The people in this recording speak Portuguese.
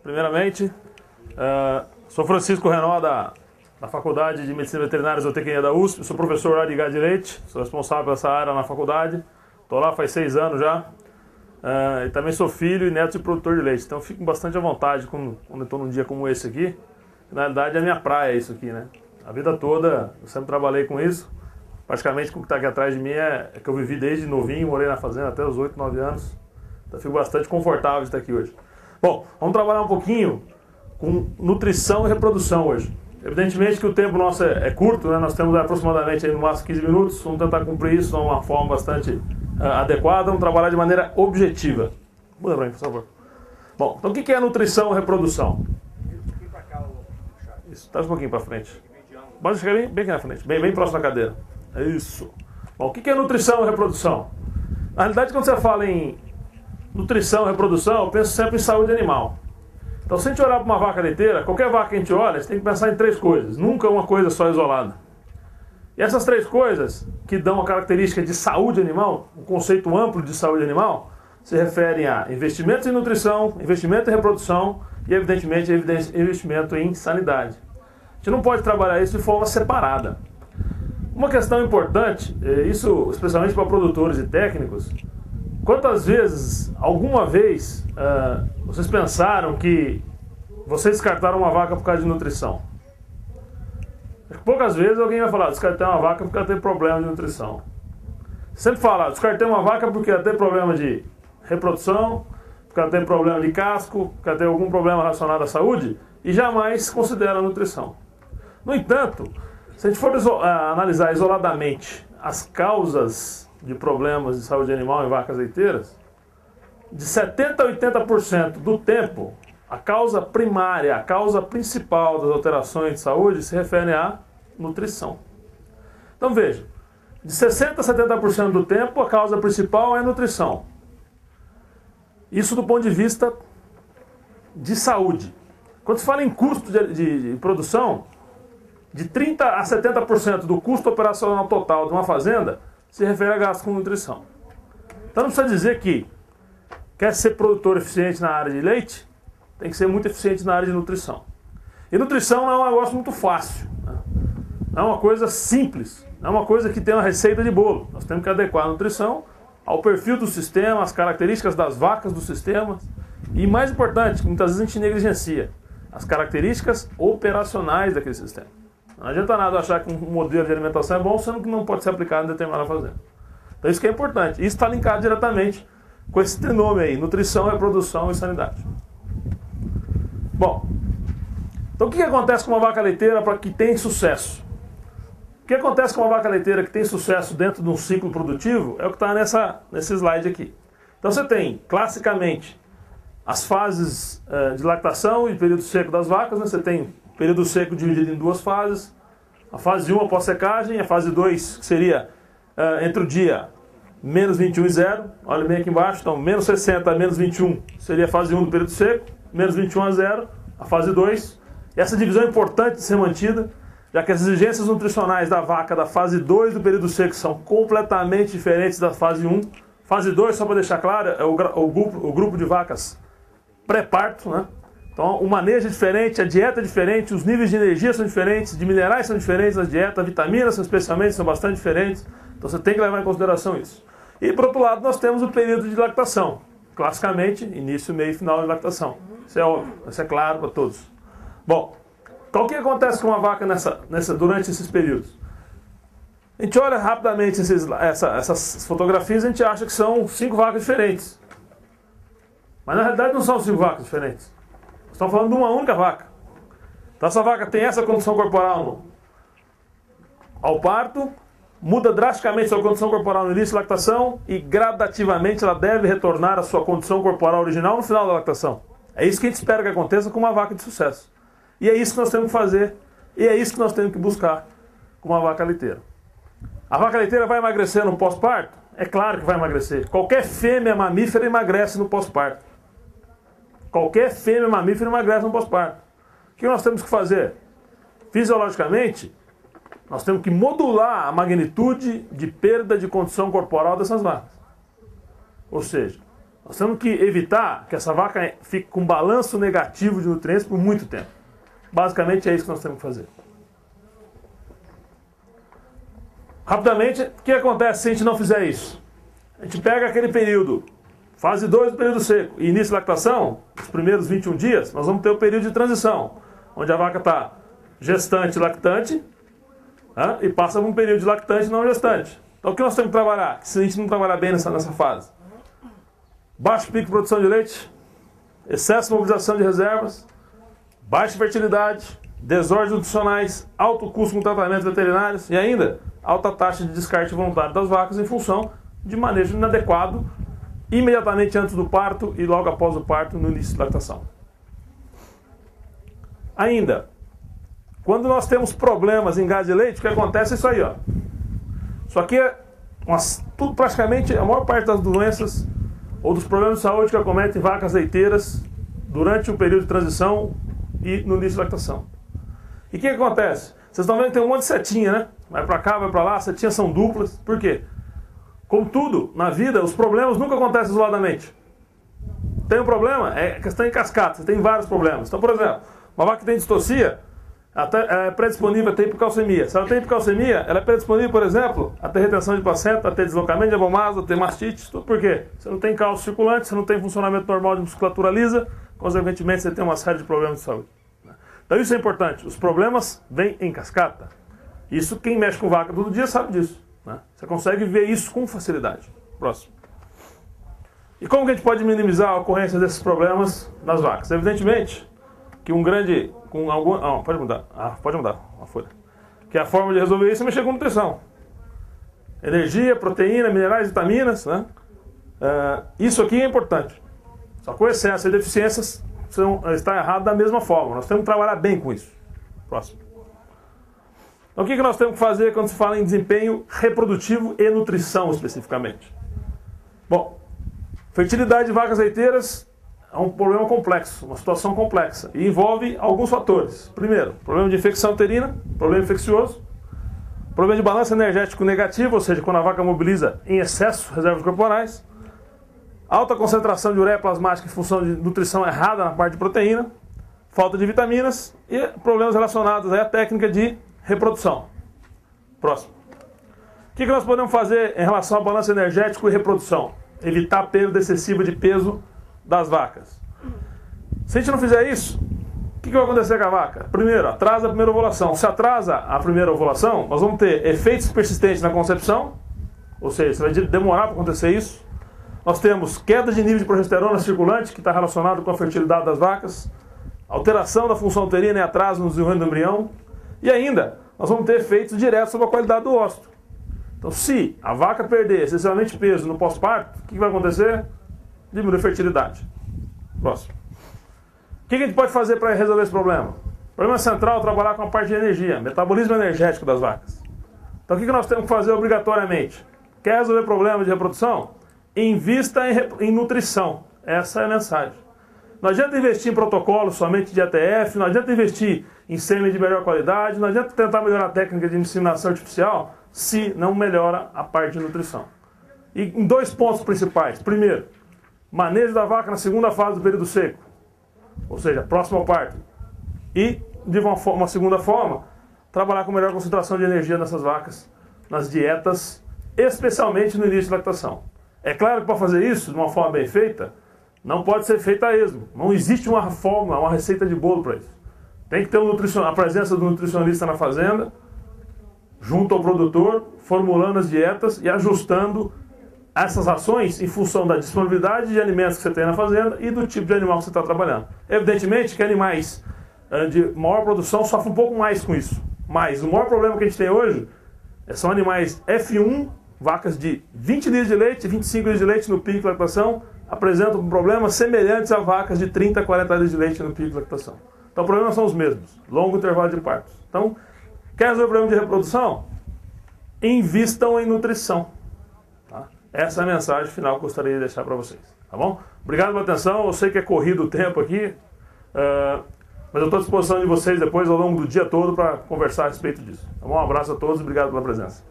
Primeiramente, sou Francisco Renó da Faculdade de Medicina Veterinária e Zootecnia da USP, sou professor lá de gado de leite, sou responsável por essa área na faculdade, estou lá faz 6 anos já, e também sou filho e neto de produtor de leite, então fico bastante à vontade quando estou num dia como esse aqui. Na realidade é a minha praia isso aqui, né? A vida toda eu sempre trabalhei com isso, praticamente o que está aqui atrás de mim é que eu vivi desde novinho, morei na fazenda até os 8, 9 anos, então fico bastante confortável de estar aqui hoje. Bom, vamos trabalhar um pouquinho com nutrição e reprodução hoje. Evidentemente que o tempo nosso é curto, né? Nós temos aproximadamente aí no máximo 15 minutos, vamos tentar cumprir isso de uma forma bastante adequada, vamos trabalhar de maneira objetiva. Muda para mim, por favor. Bom, então o que é nutrição e reprodução? Isso, traz um pouquinho para frente. Pode chegar bem aqui na frente, bem próximo da cadeira. É isso. Bom, o que é nutrição e reprodução? Na realidade, quando você fala em nutrição e reprodução, eu penso sempre em saúde animal. Então, se a gente olhar para uma vaca leiteira, qualquer vaca que a gente olha, você tem que pensar em 3 coisas, nunca uma coisa só isolada. E essas 3 coisas que dão a característica de saúde animal, um conceito amplo de saúde animal, se referem a investimentos em nutrição, investimento em reprodução e, evidentemente, investimento em sanidade. A gente não pode trabalhar isso de forma separada. Uma questão importante, isso especialmente para produtores e técnicos, quantas vezes, alguma vez, vocês pensaram que vocês descartaram uma vaca por causa de nutrição? Poucas vezes alguém vai falar, descartei uma vaca porque ela tem problema de nutrição. Sempre fala, descartei uma vaca porque ela tem problema de reprodução, porque ela tem problema de casco, porque ela tem algum problema relacionado à saúde, e jamais considera a nutrição. No entanto, se a gente for analisar isoladamente as causas de problemas de saúde animal em vacas leiteiras, de 70% a 80% do tempo, a causa primária, a causa principal das alterações de saúde se refere à nutrição. Então veja, de 60% a 70% do tempo, a causa principal é a nutrição. Isso do ponto de vista de saúde. Quando se fala em custo de produção, de 30% a 70% do custo operacional total de uma fazenda se refere a gasto com nutrição. Então não precisa dizer que quer ser produtor eficiente na área de leite, tem que ser muito eficiente na área de nutrição. E nutrição não é um negócio muito fácil, né? Não é uma coisa simples, não é uma coisa que tem uma receita de bolo. Nós temos que adequar a nutrição ao perfil do sistema, às características das vacas do sistema e, mais importante, que muitas vezes a gente negligencia, as características operacionais daquele sistema. Não adianta nada achar que um modelo de alimentação é bom, sendo que não pode ser aplicado em determinada fazenda. Então isso que é importante. Isso está linkado diretamente com esse trinômio aí, nutrição, reprodução e sanidade. Bom, então o que acontece com uma vaca leiteira para que tenha sucesso? O que acontece com uma vaca leiteira que tem sucesso dentro de um ciclo produtivo é o que está nesse slide aqui. Então você tem, classicamente, as fases de lactação e período seco das vacas, né? Você tem período seco dividido em 2 fases. A fase 1 após secagem, a fase 2 que seria entre o dia menos 21 e 0. Olha bem aqui embaixo, então menos 60 a menos 21 seria a fase 1 do período seco, menos 21 a 0, a fase 2. Essa divisão é importante de ser mantida, já que as exigências nutricionais da vaca da fase 2 do período seco são completamente diferentes da fase 1. Fase 2, só para deixar claro, é o grupo de vacas pré-parto, né? Então, o manejo é diferente, a dieta é diferente, os níveis de energia são diferentes, de minerais são diferentes na dieta, vitaminas especialmente são bastante diferentes. Então, você tem que levar em consideração isso. E, por outro lado, nós temos o período de lactação. Classicamente, início, meio e final de lactação. Isso é óbvio, isso é claro para todos. Bom, então o que acontece com uma vaca durante esses períodos? A gente olha rapidamente essas fotografias e a gente acha que são 5 vacas diferentes. Mas, na realidade, não são 5 vacas diferentes. Estamos falando de uma única vaca. Então essa vaca tem essa condição corporal ao parto, muda drasticamente sua condição corporal no início da lactação e gradativamente ela deve retornar à sua condição corporal original no final da lactação. É isso que a gente espera que aconteça com uma vaca de sucesso. E é isso que nós temos que fazer, e é isso que nós temos que buscar com uma vaca leiteira. A vaca leiteira vai emagrecer no pós-parto? É claro que vai emagrecer. Qualquer fêmea mamífera emagrece no pós-parto. Qualquer fêmea mamífera emagrece no pós-parto. O que nós temos que fazer? Fisiologicamente, nós temos que modular a magnitude de perda de condição corporal dessas vacas. Ou seja, Nós temos que evitar que essa vaca fique com balanço negativo de nutrientes por muito tempo. Basicamente é isso que nós temos que fazer. Rapidamente, o que acontece se a gente não fizer isso? A gente pega aquele período, fase 2 do período seco, e início de lactação, os primeiros 21 dias, nós vamos ter o período de transição, onde a vaca está gestante e lactante, e passa por um período de lactante e não gestante. Então o que nós temos que trabalhar? Se a gente não trabalhar bem nessa fase? Baixo pico de produção de leite, excesso de mobilização de reservas, baixa fertilidade, desordens nutricionais, alto custo com tratamentos veterinários e ainda alta taxa de descarte voluntário das vacas em função de manejo inadequado imediatamente antes do parto e logo após o parto no início da lactação. Ainda, quando nós temos problemas em gás de leite, o que acontece é isso aí, ó. Isso aqui é tudo, praticamente a maior parte das doenças ou dos problemas de saúde que acometem vacas leiteiras durante o período de transição e no início da lactação. E o que acontece? Vocês estão vendo que tem um monte de setinha, né? Vai para cá, vai para lá, as setinhas são duplas. Por quê? Como tudo na vida, os problemas nunca acontecem isoladamente. Tem um problema, é questão em cascata, você tem vários problemas. Então, por exemplo, uma vaca que tem distocia, é predisponível a ter hipocalcemia. Se ela tem hipocalcemia, ela é predisponível, por exemplo, a ter retenção de placenta, a ter deslocamento de abomaso, a ter mastite. Tudo por quê? Você não tem cálcio circulante, você não tem funcionamento normal de musculatura lisa, consequentemente você tem uma série de problemas de saúde. Então isso é importante. Os problemas vêm em cascata. Isso quem mexe com vaca todo dia sabe disso. Né? Você consegue ver isso com facilidade. Próximo. E como que a gente pode minimizar a ocorrência desses problemas nas vacas? Evidentemente que um grande... pode mudar. Pode mudar a folha. Que a forma de resolver isso é mexer com nutrição. Energia, proteína, minerais, vitaminas. Né? Isso aqui é importante. Só que o excesso e deficiências está errado da mesma forma. Nós temos que trabalhar bem com isso. Próximo. Então o que nós temos que fazer quando se fala em desempenho reprodutivo e nutrição especificamente? Bom, fertilidade de vacas leiteiras é um problema complexo, uma situação complexa, e envolve alguns fatores. Primeiro, problema de infecção uterina, problema infeccioso, problema de balanço energético negativo, ou seja, quando a vaca mobiliza em excesso reservas corporais, alta concentração de ureia plasmática em função de nutrição errada na parte de proteína, falta de vitaminas e problemas relacionados à técnica de reprodução. Próximo. O que nós podemos fazer em relação ao balanço energético e reprodução? Evitar a perda excessiva de peso das vacas. Se a gente não fizer isso, o que vai acontecer com a vaca? Primeiro, atrasa a primeira ovulação. Se atrasa a primeira ovulação, nós vamos ter efeitos persistentes na concepção, ou seja, vai demorar para acontecer isso. Nós temos queda de nível de progesterona circulante, que está relacionado com a fertilidade das vacas, alteração da função uterina e atraso no desenvolvimento do embrião, e ainda, nós vamos ter efeitos diretos sobre a qualidade do óvulo. Então, se a vaca perder excessivamente peso no pós-parto, o que vai acontecer? Diminui a fertilidade. Próximo. O que a gente pode fazer para resolver esse problema? O problema central é trabalhar com a parte de energia, metabolismo energético das vacas. Então, o que nós temos que fazer obrigatoriamente? Quer resolver problemas de reprodução? Invista em nutrição. Essa é a mensagem. Não adianta investir em protocolo somente de ATF, não adianta investir em sêmen de melhor qualidade, não adianta tentar melhorar a técnica de inseminação artificial se não melhora a parte de nutrição. E em dois pontos principais. Primeiro, manejo da vaca na segunda fase do período seco, ou seja, próximo ao parto. E, de uma segunda forma, trabalhar com melhor concentração de energia nessas vacas, nas dietas, especialmente no início da lactação. É claro que para fazer isso de uma forma bem feita, não pode ser feita a esmo. Não existe uma fórmula, uma receita de bolo para isso. Tem que ter a presença do nutricionista na fazenda, junto ao produtor, formulando as dietas e ajustando essas ações em função da disponibilidade de alimentos que você tem na fazenda e do tipo de animal que você está trabalhando. Evidentemente que animais de maior produção sofrem um pouco mais com isso. Mas o maior problema que a gente tem hoje são animais F1, vacas de 20 litros de leite, 25 litros de leite no pico de lactação, apresentam problemas semelhantes a vacas de 30 a 40 litros de leite no pico de lactação. Então, os problemas são os mesmos. Longo intervalo de partos. Então, quer resolver o problema de reprodução? Invistam em nutrição. Tá? Essa é a mensagem final que eu gostaria de deixar para vocês. Tá bom? Obrigado pela atenção. Eu sei que é corrido o tempo aqui, mas eu estou à disposição de vocês depois ao longo do dia todo para conversar a respeito disso. Tá bom? Um abraço a todos e obrigado pela presença.